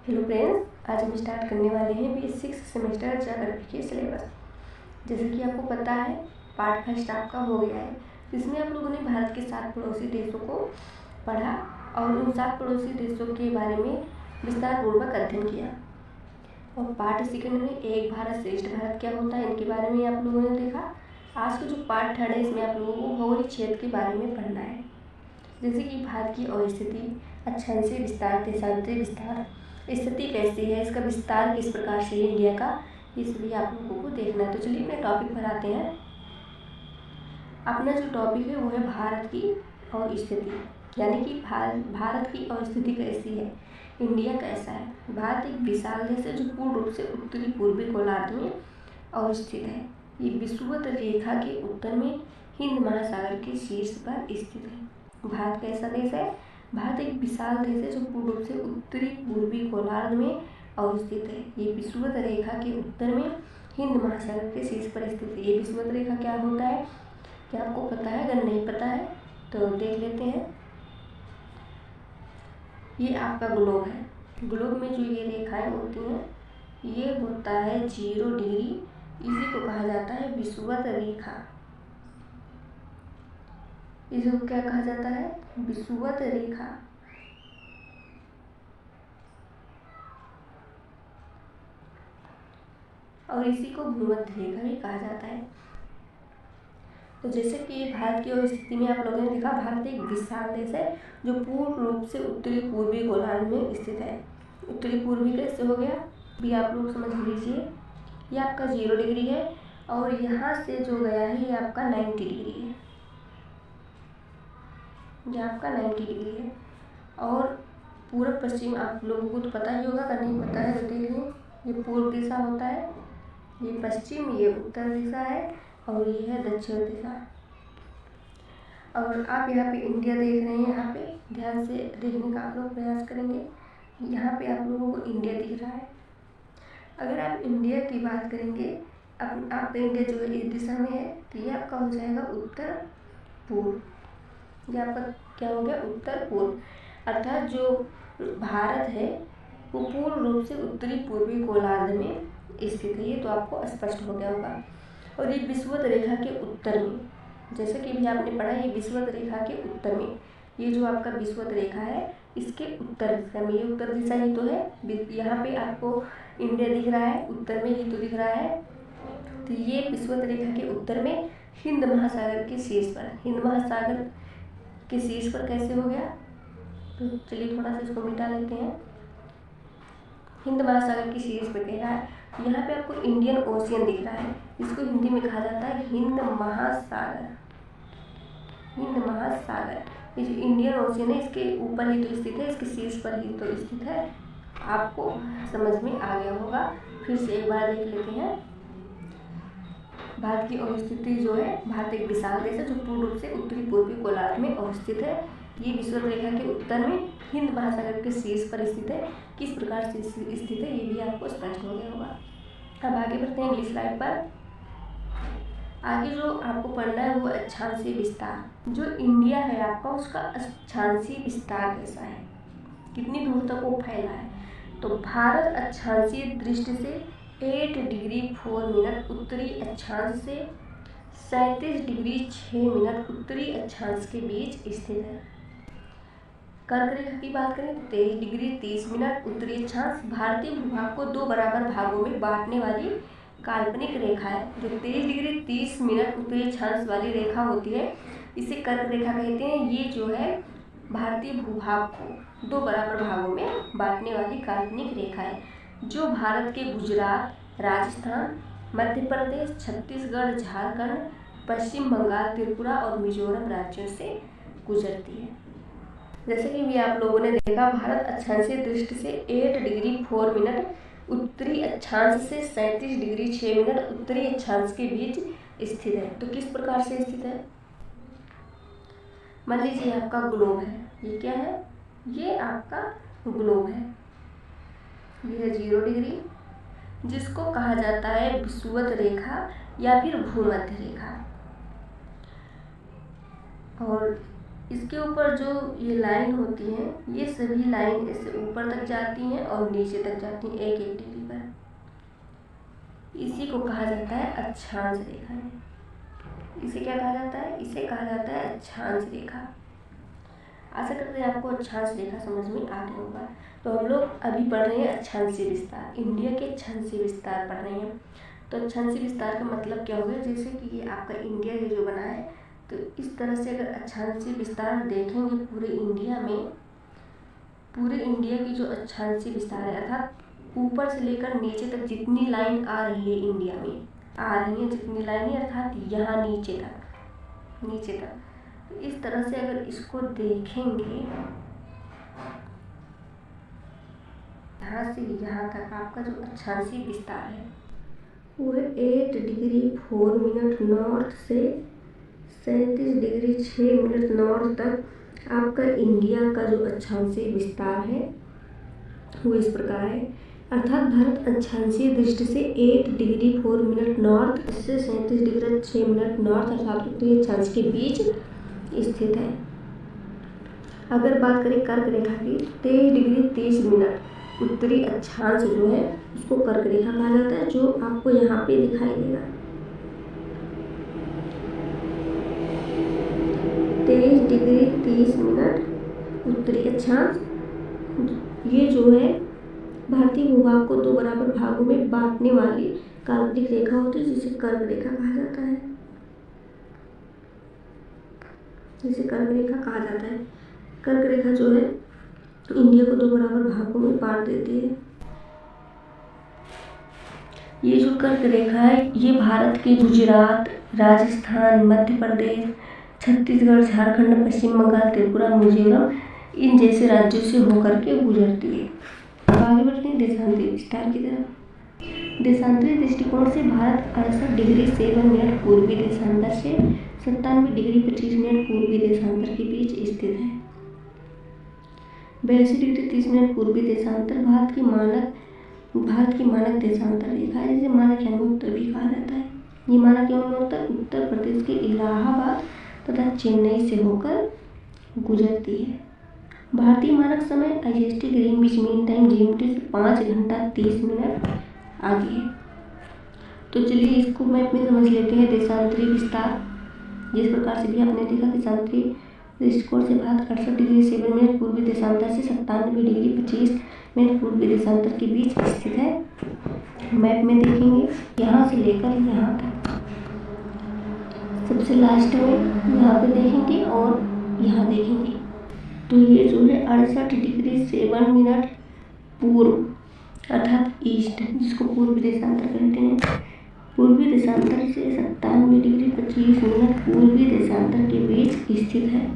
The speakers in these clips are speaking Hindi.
हेलो फ्रेंड्स, आज हम स्टार्ट करने वाले हैं B6 सेमेस्टर ज्योग्राफी के सिलेबस। जैसे कि आपको पता है पार्ट फर्स्ट आपका हो गया है, जिसमें आप लोगों ने भारत के 7 पड़ोसी देशों को पढ़ा और उन 7 पड़ोसी देशों के बारे में विस्तार पूर्वक अध्ययन किया। और पार्ट सेकंड में एक भारत श्रेष्ठ भारत क्या होता है इनके बारे में आप लोगों ने देखा। आज का जो पार्ट थर्ड है इसमें आप लोगों को भौगोलिक क्षेत्र के बारे में पढ़ना है, जैसे कि भारत की अवस्थिति, अक्षांशीय विस्तार, देशांतरीय विस्तार, स्थिति कैसी है, इसका विस्तार किस प्रकार से इंडिया का, ये सभी आप लोगों को देखना है। तो चलिए अपने टॉपिक पर आते हैं। अपना जो टॉपिक है वो है भारत की अवस्थिति, यानी कि भारत की अवस्थिति कैसी है, इंडिया कैसा है। भारत एक विशाल देश है जो पूर्ण रूप से उत्तरी पूर्वी गोलार्ध में अवस्थित है। ये विषुवत रेखा के उत्तर में हिंद महासागर के शीर्ष पर स्थित है। भारत कैसा देश है? भारत एक विशाल देश है जो पूर्ण रूप से उत्तरी पूर्वी गोलार्ध में अवस्थित है। ये विषुवत रेखा के उत्तर में हिंद महासागर के शीर्ष पर स्थित है। ये विषुवत रेखा क्या होता है, क्या आपको पता है? अगर नहीं पता है तो देख लेते हैं। ये आपका ग्लोब है। ग्लोब में जो ये रेखाएं होती हैं ये होता है 0 डिग्री, इसी को कहा जाता है विषुवत रेखा। इसको क्या कहा जाता है? विषुवत रेखा। और इसी को भूमध्य रेखा भी कहा जाता है। तो जैसे कि भारत की स्थिति में आप लोगों ने देखा, भारत एक विशाल देश है जो पूर्ण रूप से उत्तरी पूर्वी गोलार्ध में स्थित है। उत्तरी पूर्वी कैसे हो गया भी आप लोग समझ लीजिए। ये आपका 0 डिग्री है और यहाँ से जो गया है ये आपका 90 डिग्री है। ये आपका 90 डिग्री है। और पूर्व पश्चिम आप लोगों को तो पता ही होगा, अगर नहीं पता है तो देख लें। ये पूर्व दिशा होता है, ये पश्चिम, ये उत्तर दिशा है और ये है दक्षिण दिशा। और आप यहाँ पे इंडिया देख रहे हैं, यहाँ पे ध्यान से देखने का आप लोग प्रयास करेंगे। यहाँ पे आप लोगों को इंडिया दिख रहा है। अगर आप इंडिया की बात करेंगे, आप इंडिया जो है इस दिशा में है, तो ये आपका हो जाएगा उत्तर पूर्व। ये आपका क्या हो गया? उत्तर पूर्व। अर्थात जो भारत है वो पूर्ण रूप से उत्तरी पूर्वी गोलार्ध में स्थित है। ये तो आपको स्पष्ट हो गया होगा। और ये विषुवत रेखा के उत्तर में, जैसे कि भी आपने पढ़ा, ये विषुवत रेखा के उत्तर में, ये जो आपका विषुवत रेखा है इसके उत्तर दिशा में, ये उत्तर दिशा ही तो है। यहाँ पे आपको इंडिया दिख रहा है, उत्तर में ही तो दिख रहा है। तो ये विषुवत रेखा के उत्तर में हिंद महासागर के शीर्ष पर, हिंद महासागर के शीर्ष पर कैसे हो गया? तो चलिए थोड़ा सा इसको मिटा लेते हैं। हिंद महासागर के शीर्ष पर कह रहा है। यहाँ पे आपको इंडियन ओशियन दिख रहा है, इसको हिंदी में कहा जाता है हिंद महासागर। हिंद महासागर, ये जो इंडियन ओशियन है इसके ऊपर ही तो स्थित है, इसके शीर्ष पर ही तो स्थित है। आपको समझ में आ गया होगा। फिर से एक बार देख लेते हैं। भारत की अवस्थिति जो है, भारत एक विशाल देश है जो पूर्ण रूप से उत्तरी पूर्वी गोलार्ध में अवस्थित है। ये विषुवत रेखा के उत्तर में हिंद महासागर के शीर्ष पर स्थित है। किस प्रकार से स्थित है ये भी आपको स्पष्ट हो गया होगा। अब आगे बढ़ते हैं अगली स्लाइड पर। आगे जो आपको पढ़ना है वो अक्षांशीय विस्तार। जो इंडिया है आपका, उसका अक्षांशीय विस्तार कैसा है, कितनी दूर तक वो फैला है। तो भारत अक्षांशीय दृष्टि से 8 डिग्री 4 मिनट उत्तरी अक्षांश से 37 डिग्री 6 मिनट उत्तरी अक्षांश के बीच स्थित है। कर्क रेखा की बात करें तो 23 डिग्री 30 मिनट उत्तरी अक्षांश भारतीय भूभाग को 2 बराबर भागों में बांटने वाली काल्पनिक रेखा है। जो 23 डिग्री 30 मिनट उत्तरी अक्षांश वाली रेखा होती है इसे कर्क रेखा कहते हैं। ये जो है भारतीय भूभाग को 2 बराबर भागों में बांटने वाली काल्पनिक रेखा है, जो भारत के गुजरात, राजस्थान, मध्य प्रदेश, छत्तीसगढ़, झारखंड, पश्चिम बंगाल, त्रिपुरा और मिजोरम राज्यों से गुजरती है। जैसे कि भी आप लोगों ने देखा, भारत अक्षांशीय दृष्टि से 8 डिग्री 4 मिनट उत्तरी अक्षांश से 37 डिग्री 6 मिनट उत्तरी अक्षांश के बीच स्थित है। तो किस प्रकार से स्थित है? मान लीजिए आपका ग्लोब है, ये क्या है? ये आपका ग्लोब है। ये है 0 डिग्री, जिसको कहा जाता है विषुवत रेखा या फिर भूमध्य रेखा। और इसके ऊपर जो ये लाइन होती है, ये सभी लाइन इससे ऊपर तक जाती हैं और नीचे तक जाती हैं एक एक डिग्री पर। इसी को कहा जाता है अक्षांश रेखा। इसे क्या कहा जाता है? इसे कहा जाता है अक्षांश रेखा। आशा करते हैं आपको अक्षांश रेखा समझ में आ गया होगा। तो हम लोग अभी पढ़ रहे हैं अक्षांशीय विस्तार, इंडिया के अक्षांशीय विस्तार पढ़ रहे हैं। तो अक्षांशीय विस्तार का मतलब क्या होगा? जैसे कि ये आपका इंडिया ये जो बना है, तो इस तरह से अगर अक्षांशीय विस्तार देखेंगे पूरे इंडिया में, पूरे इंडिया की जो अक्षांशीय विस्तार है, अर्थात ऊपर से लेकर नीचे तक जितनी लाइन आ रही है इंडिया में, आ रही है जितनी लाइनें, अर्थात यहाँ नीचे तक, तो इस तरह से अगर इसको देखेंगे, यहाँ से यहाँ तक आपका जो अक्षांशीय विस्तार है वो है 8 डिग्री 4 मिनट नॉर्थ से 37 डिग्री 6 मिनट नॉर्थ तक आपका इंडिया का जो अक्षांशीय विस्तार है वो इस प्रकार है। अर्थात भारत अक्षांशीय दृष्टि से 8 डिग्री 4 मिनट नॉर्थ से 37 डिग्री 6 मिनट नॉर्थ अर्थात उत्तरी अक्षांश के बीच स्थित है। अगर बात करें कर्क रेखा की, 23 डिग्री 30 मिनट उत्तरी अक्षांश जो है उसको कर्क रेखा कहा जाता है, जो आपको यहाँ पे दिखाई देगा। 23 डिग्री 30 मिनट उत्तरी अक्षांश, ये जो है भारतीय भूभाग को 2 बराबर भागों में बांटने वाली काल्पनिक रेखा होती है, जिसे कर्क रेखा कहा जाता है। कर्क रेखा जो है इंडिया को 2 बराबर भागों में बांट देती है। ये जो कर्क रेखा है ये भारत के गुजरात, राजस्थान, मध्य प्रदेश, छत्तीसगढ़, झारखंड, पश्चिम बंगाल, त्रिपुरा, मिजोरम इन जैसे राज्यों से होकर के गुजरती है। अब आगे बढ़ते हैं देशांतरी विस्तार की तरफ। देशांतरी दृष्टिकोण से भारत 68 डिग्री 7 मिनट पूर्वी देशांतर से 97 डिग्री 25 मिनट पूर्वी देशांतर के बीच स्थित है। 82 डिग्री 30 मिनट पूर्वी देशांतर भारत की मानक देशांतर रेखा है, जिसे मानक यमुनोत्तर भी कहा जाता है। ये मानक यमुनोत्तर उत्तर प्रदेश के इलाहाबाद तथा चेन्नई से होकर गुजरती है। भारतीय मानक समय IST Greenwich mean time GMT से 5 घंटा 30 मिनट आगे है। तो चलिए इसको मैप में समझ लेते हैं। देशांतरी विस्तार, जिस प्रकार से भी आपने देखा, देशांतरी दृष्टिकोण से भारत 68 डिग्री 7 मिनट पूर्वी देशांतर से 97 डिग्री 25 मिनट पूर्वी देशांतर के बीच स्थित है। मैप में देखेंगे यहाँ से लेकर यहाँ तक, सबसे लास्ट में यहाँ पे देखेंगे और यहाँ देखेंगे, तो ये जो है 68 डिग्री 7 मिनट पूर्व अर्थात ईस्ट, जिसको पूर्वी देशांतर कहते हैं, पूर्वी देशांतर से 97 डिग्री 25 मिनट पूर्वी देशांतर के बीच स्थित है।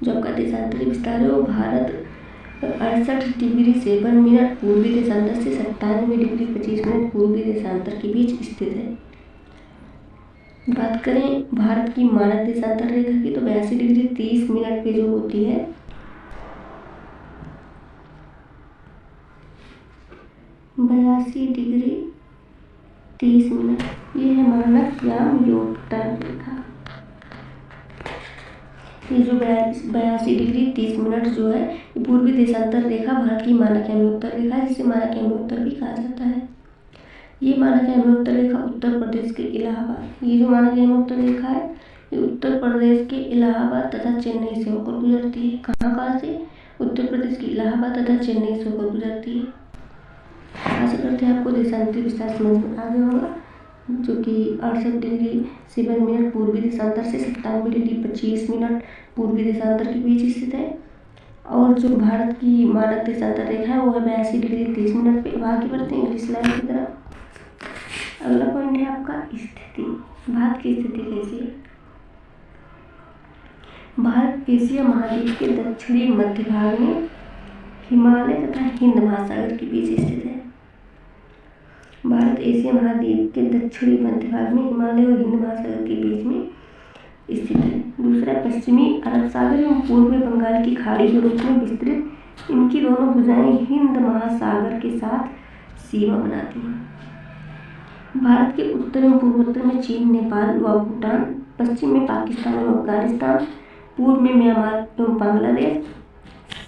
जो आपका देशांतरी विस्तार है वो भारत 68 डिग्री 7 मिनट पूर्वी देशांतर से 97 डिग्री 25 मिनट पूर्वी देशांतर के बीच स्थित है। बात करें भारत की मानक देशांतर रेखा की, तो 82 डिग्री 30 मिनट पे जो होती है, 82 डिग्री 30 मिनट, ये है मानक यमुनोत्तर रेखा। ये जो 82 डिग्री 30 मिनट जो है ये पूर्वी देशांतर रेखा भारत की मानक यमुनोत्तर रेखा है, जिसे मानक यमुनोत्तर भी कहा जाता है। ये मानक यमुनोत्तर रेखा उत्तर प्रदेश के इलाहाबाद, ये जो मानक यमुनोत्तर रेखा है ये उत्तर प्रदेश के इलाहाबाद तथा चेन्नई से होकर गुजरती है। कहाँ से? उत्तर प्रदेश के इलाहाबाद तथा चेन्नई से होकर गुजरती है। आशा करते हैं आपको देशांतरी विस्तार समझ में आ गया होगा, जो कि 68 डिग्री 7 मिनट पूर्वी देशांतर से 97 डिग्री 25 मिनट पूर्वी देशांतर के बीच स्थित है। और जो भारत की मानक देशांतर रेखा है वो है 82 डिग्री 30 मिनट पे। आगे बढ़ते हैं इंग्लिश लाइन की तरफ। अगला पॉइंट है आपका स्थिति। भारत की स्थिति कैसी है? भारत एशिया महाद्वीप के दक्षिणी मध्य भाग में हिमालय तथा हिंद महासागर के बीच स्थित है। भारत एशिया महाद्वीप के दक्षिणी मध्य भाग में हिमालय और हिंद महासागर के बीच में स्थित है। दूसरा, पश्चिमी अरब सागर एवं पूर्व में बंगाल की खाड़ी के रूप में विस्तृत इनकी दोनों भुजाएं हिंद महासागर के साथ सीमा बनाती हैं। भारत के उत्तर एवं पूर्वोत्तर में चीन, नेपाल व भूटान, पश्चिम में पाकिस्तान एवं अफगानिस्तान, पूर्व में म्यांमार एवं बांग्लादेश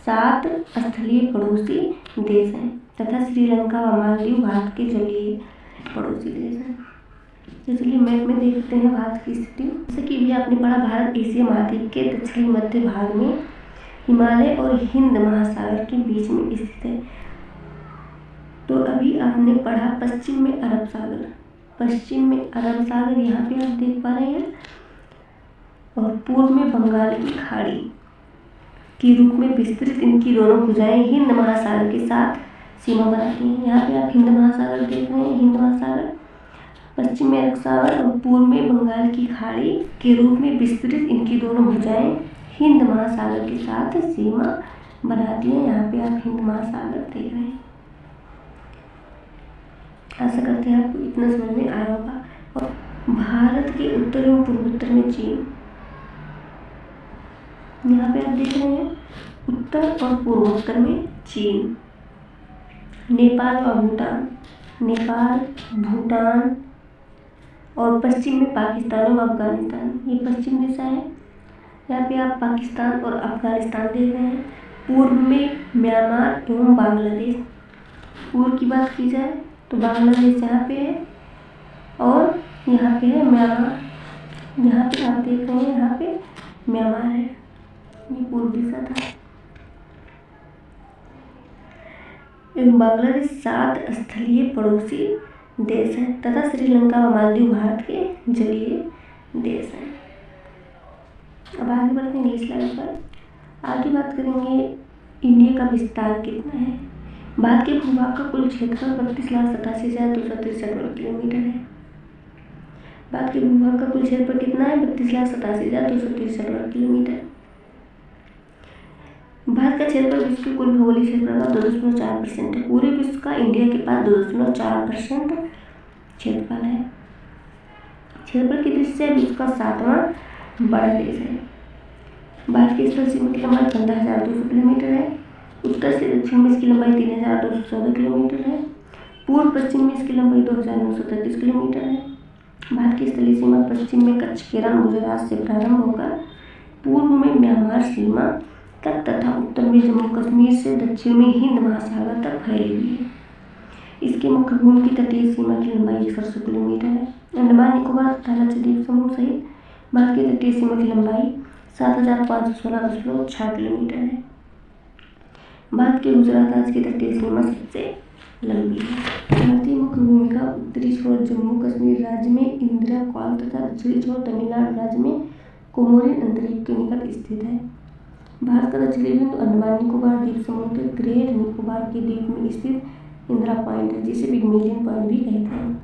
7 स्थलीय पड़ोसी देश हैं तथा श्रीलंका व मालदीव भारत के जलीय पड़ोसी देश हैं। तो चलिए मैप में देखते हैं भारत की स्थिति। जैसे कि भी आपने पढ़ा, भारत एशिया महाद्वीप के दक्षिणी मध्य भाग में हिमालय और हिंद महासागर के बीच में स्थित है। तो अभी आपने पढ़ा पश्चिम में अरब सागर, पश्चिम में अरब सागर यहाँ पे आप देख पा रहे हैं, और पूर्व में बंगाल की खाड़ी के रूप में विस्तृत इनकी दोनों भुजाएं हिंद महासागर के साथ सीमा बनाती हैं। यहाँ पे आप हिंद महासागर देख रहे हैं, हिंद महासागर, पश्चिम में अरब सागर और पूर्व में बंगाल की खाड़ी के रूप में विस्तृत इनकी दोनों भुजाएं हिंद महासागर के साथ सीमा बनाती हैं। यहाँ पे आप हिंद महासागर देख रहे हैं। आशा करते हैं आपको इतना समझ में आया होगा। और भारत के उत्तर एवं पूर्वोत्तर में चीन, यहाँ पे आप देख रहे हैं उत्तर और पूर्वोत्तर में चीन, नेपाल और भूटान, नेपाल, भूटान, और पश्चिम में पाकिस्तान और अफगानिस्तान, ये पश्चिम दिशा है। यहाँ पे आप पाकिस्तान और अफगानिस्तान देख रहे हैं। पूर्व में म्यांमार एवं बांग्लादेश, पूर्व की बात की जाए तो बांग्लादेश यहाँ पे है और यहाँ पे है म्यांमार, यहाँ पे आप देख रहे हैं यहाँ पे म्यांमार है, ये पूर्व दिशा था। एवं बांग्लादेश 7 स्थलीय पड़ोसी देश है तथा श्रीलंका व मालदीव भारत के जलीय देश हैं। अब आगे बढ़ते हैं अगली स्लाइड पर। आगे बात करेंगे इंडिया का विस्तार कितना है। भारत के भूभाग का कुल क्षेत्रफल 32,87,263 वर्ग किलोमीटर है। भारत के भूभाग का कुल क्षेत्रफल कितना है? 32,87,263 वर्ग किलोमीटर। भारत का क्षेत्रफल विश्व के कुल भौगोलिक क्षेत्रफल का 2.4% है। पूरे विश्व का इंडिया के पास 2.4% क्षेत्रफल है। क्षेत्रफल की दृष्टि से विश्व का 7वां बड़ा देश है। भारत की स्थल सीमा की लंबाई 15,200 किलोमीटर है। उत्तर से दक्षिण में इसकी लंबाई 3,214 किलोमीटर है। पूर्व पश्चिम में इसकी लंबाई 2,933 किलोमीटर है। भारत की स्थलीय सीमा पश्चिम में कच्छ, केरल, गुजरात से प्रारंभ होकर पूर्व में म्यांमार सीमा तक तथा उत्तर में जम्मू कश्मीर से दक्षिण में हिंद महासागर तक फैली हुई है। इसके मुख्य भूमि की तटीय सीमा की लंबाई 100 किलोमीटर है। अंडमान निकोबार तथा लक्षद्वीप समूह सहित भारत की तटीय सीमा की लंबाई 7,516.6 किलोमीटर है। भारत के गुजरात राज्य की तटीय सीमा सबसे लंबी है। भारतीय मुख्य भूमि का उत्तरी छोर जम्मू कश्मीर राज्य में इंदिरा कॉल तथा दक्षिणी छोर तमिलनाडु राज्य में कोमोरिन अंतरीप के निकट स्थित है। भारत का दक्षिणी बिंदु अंडमान निकोबार द्वीप समूह के ग्रेट निकोबार के द्वीप में स्थित इंदिरा पॉइंट है, जिसे बिगमेलियन पॉइंट भी कहते हैं।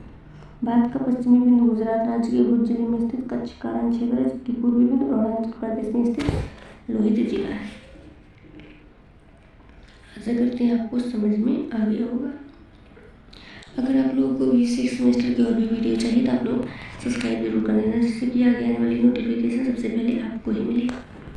भारत का पश्चिमी बिंदु गुजरात राज्य के भुज जिले में स्थित कच्छ कारण क्षेत्र है, जबकि पूर्वी बिंदु अरुणाचल प्रदेश में स्थित लोहित जिला है। आशा करते हैं आपको समझ में आ गया होगा। अगर आप लोगों को भी 6 सेमेस्टर की और भी वीडियो चाहिए तो आप लोग सब्सक्राइब जरूर कर लेना, जिससे कि आगे आने वाली नोटिफिकेशन